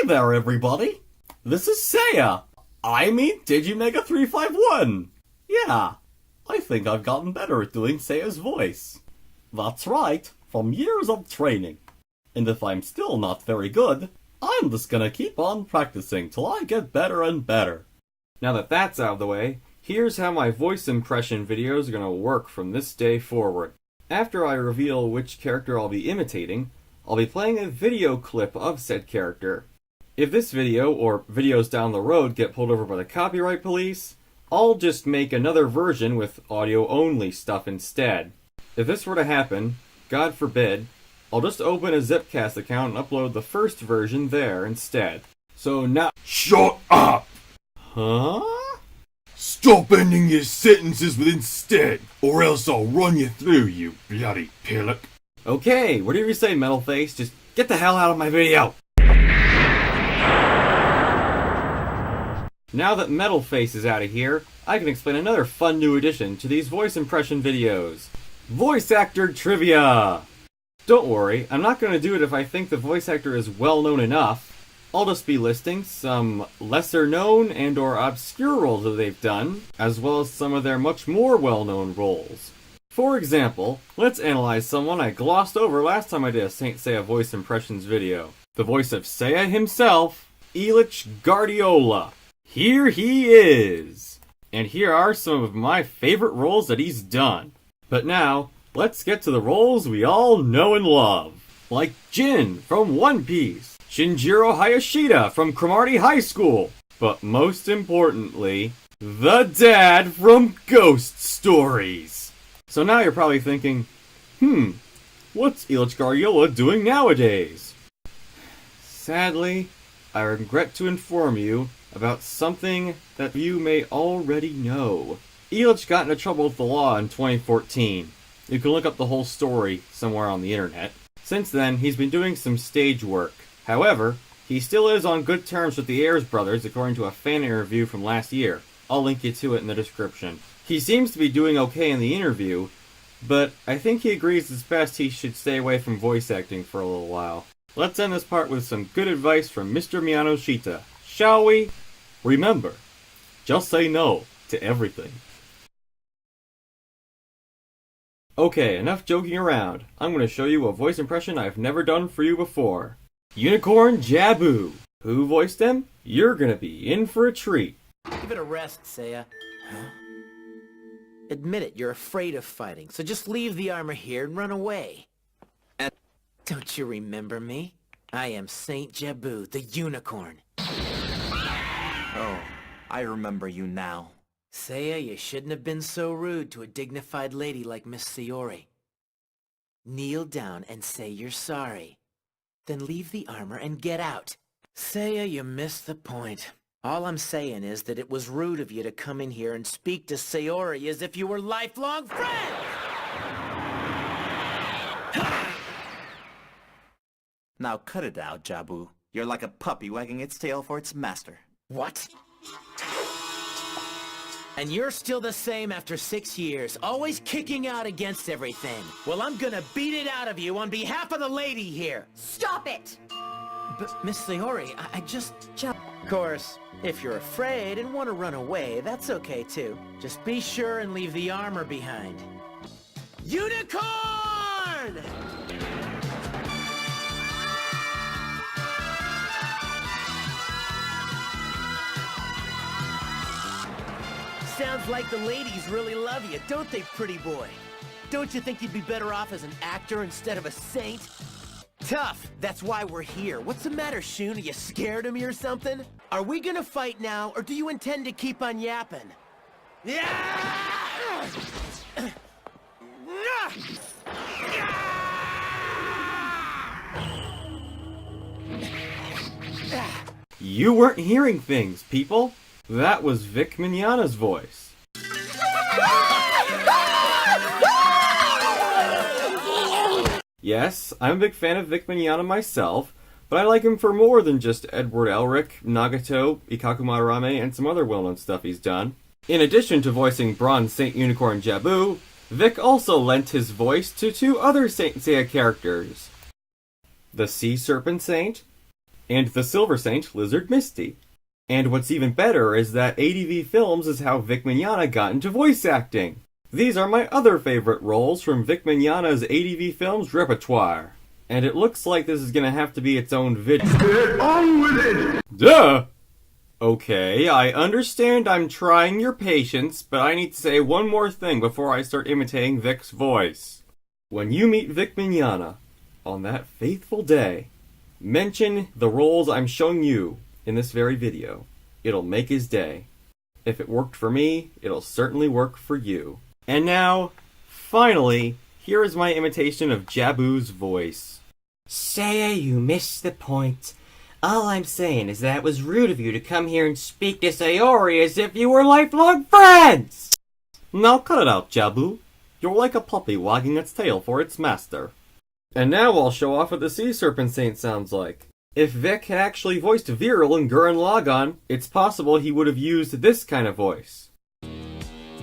there, everybody! This is Seiya! I mean DigiMega 351! Yeah, I think I've gotten better at doing Seiya's voice. That's right, from years of training. And if I'm still not very good, I'm just gonna keep on practicing till I get better and better. Now that that's out of the way, here's how my voice impression videos are gonna work from this day forward. After I reveal which character I'll be imitating, I'll be playing a video clip of said character. If this video, or videos down the road, get pulled over by the copyright police, I'll just make another version with audio-only stuff instead. If this were to happen, God forbid, I'll just open a Zipcast account and upload the first version there instead. So now— Shut up! Huh? Stop ending your sentences with instead, or else I'll run you through, you bloody pillock. Okay, whatever you say, Metal Face, just get the hell out of my video! Now that Metal Face is out of here, I can explain another fun new addition to these voice impression videos. Voice actor trivia! Don't worry, I'm not going to do it if I think the voice actor is well known enough. I'll just be listing some lesser known and or obscure roles that they've done, as well as some of their much more well known roles. For example, let's analyze someone I glossed over last time I did a Saint Seiya voice impressions video. The voice of Seiya himself, Ilich Guardiola. Here he is! And here are some of my favorite roles that he's done. But now, let's get to the roles we all know and love. Like Jin from One Piece, Shinjiro Hayashida from Cromartie High School, but most importantly, the dad from Ghost Stories. So now you're probably thinking, what's Ilich Guardiola doing nowadays? Sadly, I regret to inform you about something that you may already know. Ilich got into trouble with the law in 2014. You can look up the whole story somewhere on the internet. Since then, he's been doing some stage work. However, he still is on good terms with the Ayers brothers according to a fan interview from last year. I'll link you to it in the description. He seems to be doing okay in the interview, but I think he agrees it's best he should stay away from voice acting for a little while. Let's end this part with some good advice from Mr. Miyanoshita, shall we? Remember, just say no to everything. Okay, enough joking around. I'm going to show you a voice impression I've never done for you before. Unicorn Jabu. Who voiced him? You're going to be in for a treat. Give it a rest, Seiya. Admit it, you're afraid of fighting, so just leave the armor here and run away. And don't you remember me? I am Saint Jabu, the unicorn. Oh, I remember you now. Seiya, you shouldn't have been so rude to a dignified lady like Miss Sayori. Kneel down and say you're sorry. Then leave the armor and get out. Seiya, you missed the point. All I'm saying is that it was rude of you to come in here and speak to Sayori as if you were lifelong friends! Now cut it out, Jabu. You're like a puppy wagging its tail for its master. What? And you're still the same after 6 years, always kicking out against everything. Well, I'm gonna beat it out of you on behalf of the lady here. Stop it! But, Miss Sayori, I just... Of course, if you're afraid and want to run away, that's okay too. Just be sure and leave the armor behind. Unicorn! Sounds like the ladies really love you, don't they, pretty boy? Don't you think you'd be better off as an actor instead of a saint? Tough, that's why we're here. What's the matter, Shun? Are you scared of me or something? Are we gonna fight now, or do you intend to keep on yapping? You weren't hearing things, people. That was Vic Mignogna's voice. Yes, I'm a big fan of Vic Mignogna myself, but I like him for more than just Edward Elric, Nagato, Ikaku Madarame, and some other well-known stuff he's done. In addition to voicing Bronze Saint Unicorn Jabu, Vic also lent his voice to 2 other Saint Seiya characters. The Sea Serpent Saint, and the Silver Saint, Lizard Misty. And what's even better is that ADV Films is how Vic Mignogna got into voice acting. These are my other favorite roles from Vic Mignogna's ADV Films repertoire. And it looks like this is gonna have to be its own video. Get on with it! Duh! Okay, I understand I'm trying your patience, but I need to say one more thing before I start imitating Vic's voice. When you meet Vic Mignogna, on that faithful day, mention the roles I'm showing you in this very video. It'll make his day. If it worked for me, it'll certainly work for you. And now, finally, here is my imitation of Jabu's voice. Seiya, you missed the point. All I'm saying is that it was rude of you to come here and speak to Sayori as if you were lifelong friends! Now cut it out, Jabu. You're like a puppy wagging its tail for its master. And now I'll show off what the Sea Serpent Saint sounds like. If Vic had actually voiced Viral in Gurren Lagann, it's possible he would have used this kind of voice.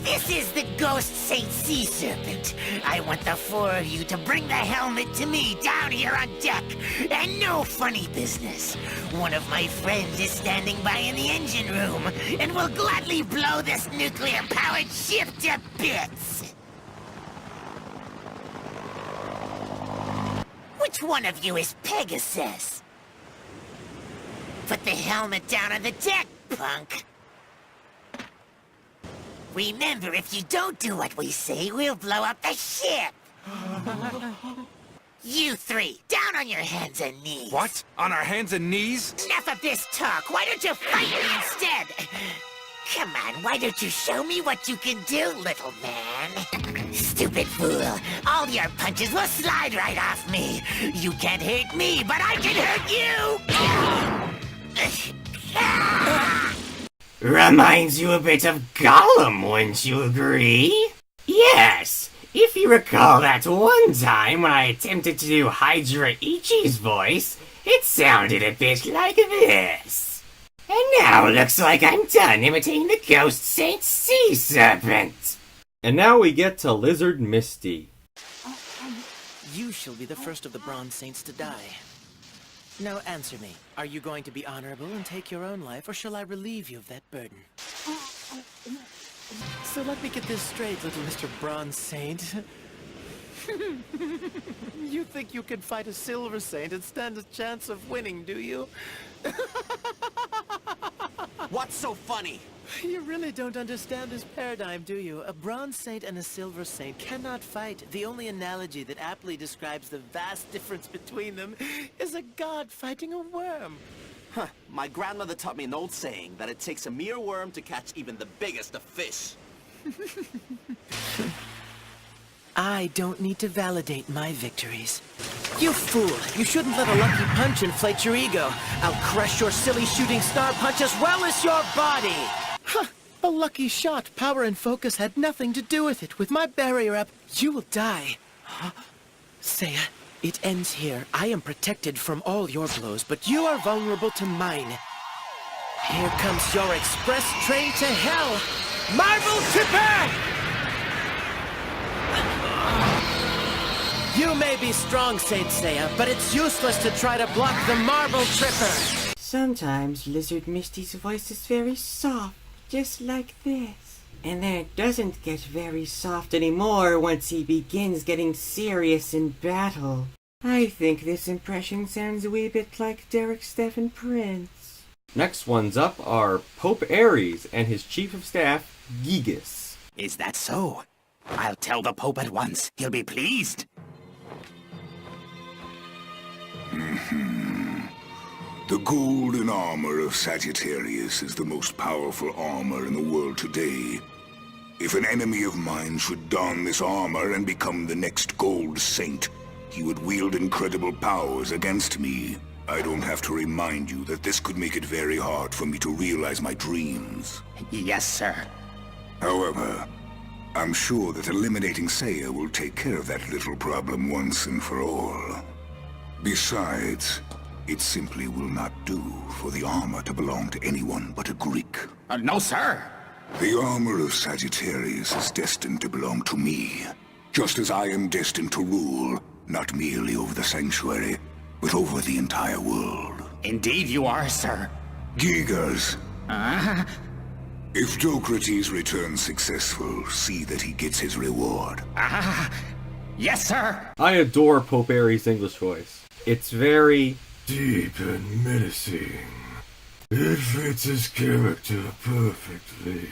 This is the Ghost Saint Sea Serpent. I want the four of you to bring the helmet to me down here on deck. And no funny business. One of my friends is standing by in the engine room and will gladly blow this nuclear-powered ship to bits. Which one of you is Pegasus? Put the helmet down on the deck, punk. Remember, if you don't do what we say, we'll blow up the ship! You three, down on your hands and knees! What? On our hands and knees? Enough of this talk! Why don't you fight me instead? Come on, why don't you show me what you can do, little man? Stupid fool! All your punches will slide right off me! You can't hurt me, but I can hurt you! Reminds you a bit of Gollum, wouldn't you agree? Yes, if you recall that one time when I attempted to do Hydra Ichi's voice, it sounded a bit like this. And now it looks like I'm done imitating the Ghost Saint Sea Serpent. And now we get to Lizard Misty. You shall be the first of the Bronze Saints to die. Now answer me. Are you going to be honorable and take your own life, or shall I relieve you of that burden? So let me get this straight, little Mr. Bronze Saint. You think you can fight a Silver Saint and stand a chance of winning, do you? What's so funny? You really don't understand this paradigm, do you? A Bronze Saint and a Silver Saint cannot fight. The only analogy that aptly describes the vast difference between them is a god fighting a worm. Huh. My grandmother taught me an old saying that it takes a mere worm to catch even the biggest of fish. I don't need to validate my victories. You fool! You shouldn't let a lucky punch inflate your ego. I'll crush your silly shooting star punch as well as your body! Huh! A lucky shot. Power and focus had nothing to do with it. With my barrier up, you will die. Huh? Seiya, it ends here. I am protected from all your blows, but you are vulnerable to mine. Here comes your express train to hell! Marble Tripper! You may be strong, Saint Seiya, but it's useless to try to block the Marble Tripper! Sometimes Lizard Misty's voice is very soft, just like this. And then it doesn't get very soft anymore once he begins getting serious in battle. I think this impression sounds a wee bit like Derek Stephen Prince. Next ones up are Pope Ares and his chief of staff, Gigas. Is that so? I'll tell the Pope at once. He'll be pleased. The golden armor of Sagittarius is the most powerful armor in the world today. If an enemy of mine should don this armor and become the next Gold Saint, he would wield incredible powers against me. I don't have to remind you that this could make it very hard for me to realize my dreams. Yes, sir. However, I'm sure that eliminating Seiya will take care of that little problem once and for all. Besides, it simply will not do for the armor to belong to anyone but a Greek. No, sir. The armor of Sagittarius is destined to belong to me, just as I am destined to rule, not merely over the sanctuary, but over the entire world. Indeed you are, sir. Gigas. If Docrates returns successful, see that he gets his reward. Yes, sir. I adore Pope Aries' English voice. It's very Deep and menacing. It fits his character perfectly.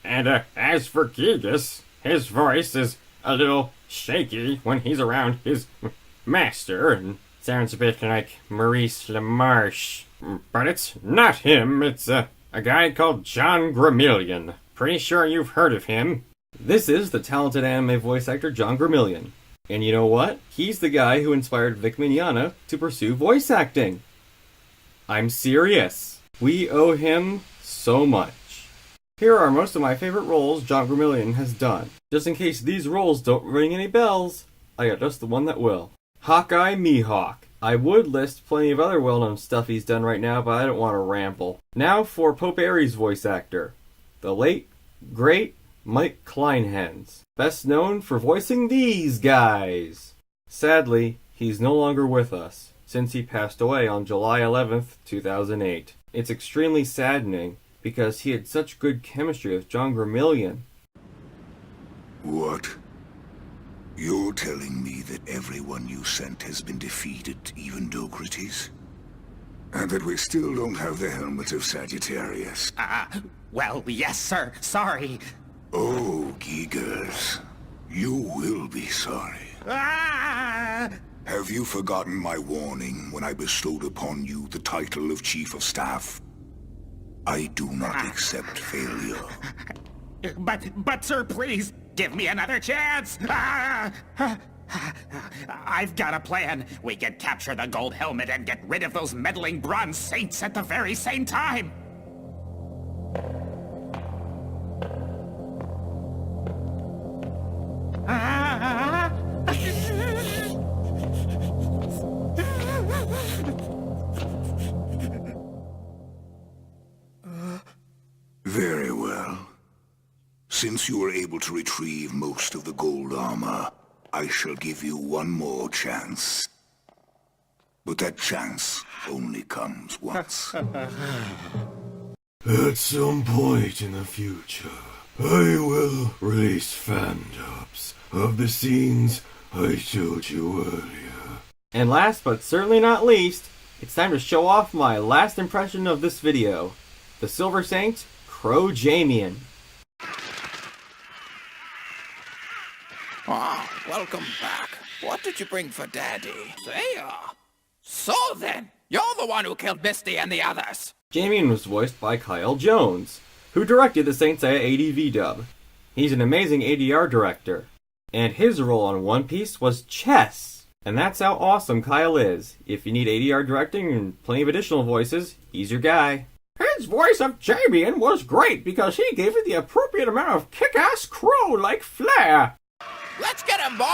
And as for Gigas, his voice is a little shaky when he's around his master and sounds a bit like Maurice LaMarche. But it's not him, it's a guy called John Gramillion. Pretty sure you've heard of him. This is the talented anime voice actor John Gramillion. And you know what? He's the guy who inspired Vic Mignogna to pursue voice acting. I'm serious. We owe him so much. Here are most of my favorite roles John Gramillion has done. Just in case these roles don't ring any bells, I got just the one that will. Hawkeye Mihawk. I would list plenty of other well-known stuff he's done right now, but I don't want to ramble. Now for Pope Aries' voice actor. The late, great Mike Kleinhens. Best known for voicing these guys. Sadly, he's no longer with us, since he passed away on July 11th, 2008. It's extremely saddening, because he had such good chemistry with John Gramillion. What? You're telling me that everyone you sent has been defeated, even Docrates? And that we still don't have the helmet of Sagittarius? Well, yes, sir. Sorry. Oh, Gigas. You will be sorry. Have you forgotten my warning when I bestowed upon you the title of Chief of Staff? I do not accept failure. But, sir, please, give me another chance! I've got a plan. We can capture the gold helmet and get rid of those meddling bronze saints at the very same time! Very well. Since you were able to retrieve most of the gold armor, I shall give you one more chance. But that chance only comes once. At some point in the future, I will release fan dubs of the scenes I showed you earlier. And last but certainly not least, it's time to show off my last impression of this video. The Silver Saint, Crow Jamian. Ah, welcome back. What did you bring for Daddy? Seiya. So then, you're the one who killed Misty and the others. Jamian was voiced by Kyle Jones, who directed the Saint Seiya ADV dub. He's an amazing ADR director. And his role on One Piece was chess. And that's how awesome Kyle is. If you need ADR directing and plenty of additional voices, he's your guy. His voice of Jamian was great because he gave it the appropriate amount of kick-ass crow-like flair. Let's get him, boys!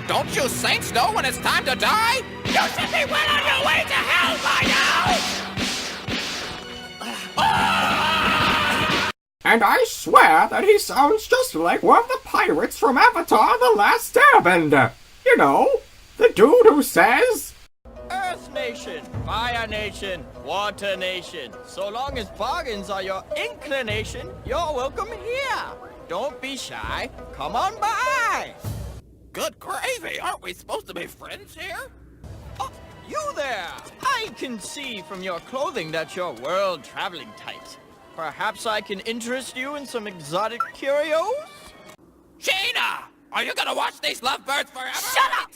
Don't you saints know when it's time to die? You should be well on your way to hell by now! And I swear that he sounds just like one of the pirates from Avatar: The Last Airbender. You know, the dude who says... Earth Nation, Fire Nation, Water Nation. So long as bargains are your inclination, you're welcome here. Don't be shy. Come on by. Good gravy, aren't we supposed to be friends here? Oh, you there! I can see from your clothing that you're world-traveling types. Perhaps I can interest you in some exotic curios? Sheena! Are you gonna watch these lovebirds forever? Shut up!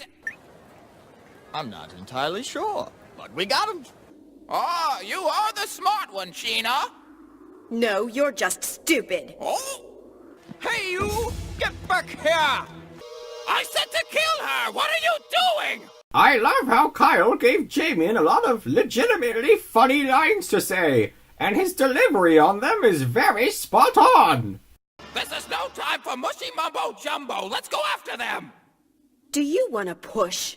I'm not entirely sure, but we got them. Oh, you are the smart one, Sheena. No, you're just stupid. Oh? Hey, you! Get back here! I said to kill her! What are you doing? I love how Kyle gave Jamian a lot of legitimately funny lines to say, and his delivery on them is very spot on. This is no time for mushy mumbo jumbo. Let's go after them. Do you want to push?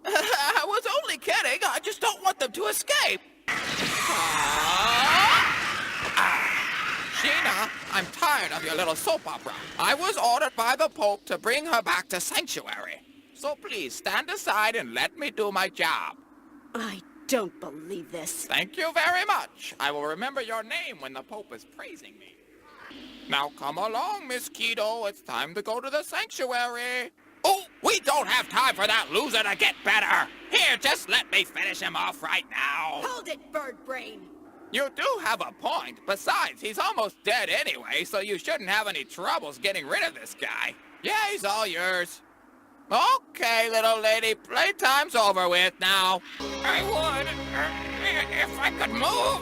I was only kidding. I just don't want them to escape. Sheena, I'm tired of your little soap opera. I was ordered by the Pope to bring her back to Sanctuary. So please stand aside and let me do my job. I don't believe this. Thank you very much. I will remember your name when the Pope is praising me. Now come along, Miss Keto. It's time to go to the Sanctuary. Oh, we don't have time for that loser to get better. Here, just let me finish him off right now. Hold it, bird brain. You do have a point. Besides, he's almost dead anyway, so you shouldn't have any troubles getting rid of this guy. Yeah, he's all yours. Okay, little lady, playtime's over with now. I would, if I could move.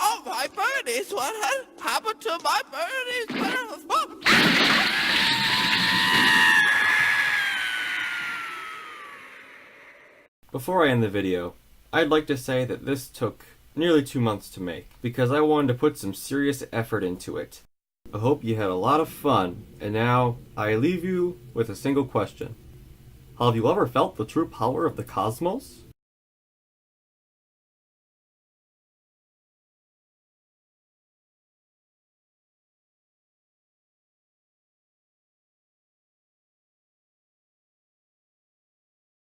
Oh, my birdies, what happened to my birdies? Before I end the video, I'd like to say that this took nearly 2 months to make, because I wanted to put some serious effort into it. I hope you had a lot of fun, and now I leave you with a single question. Have you ever felt the true power of the cosmos?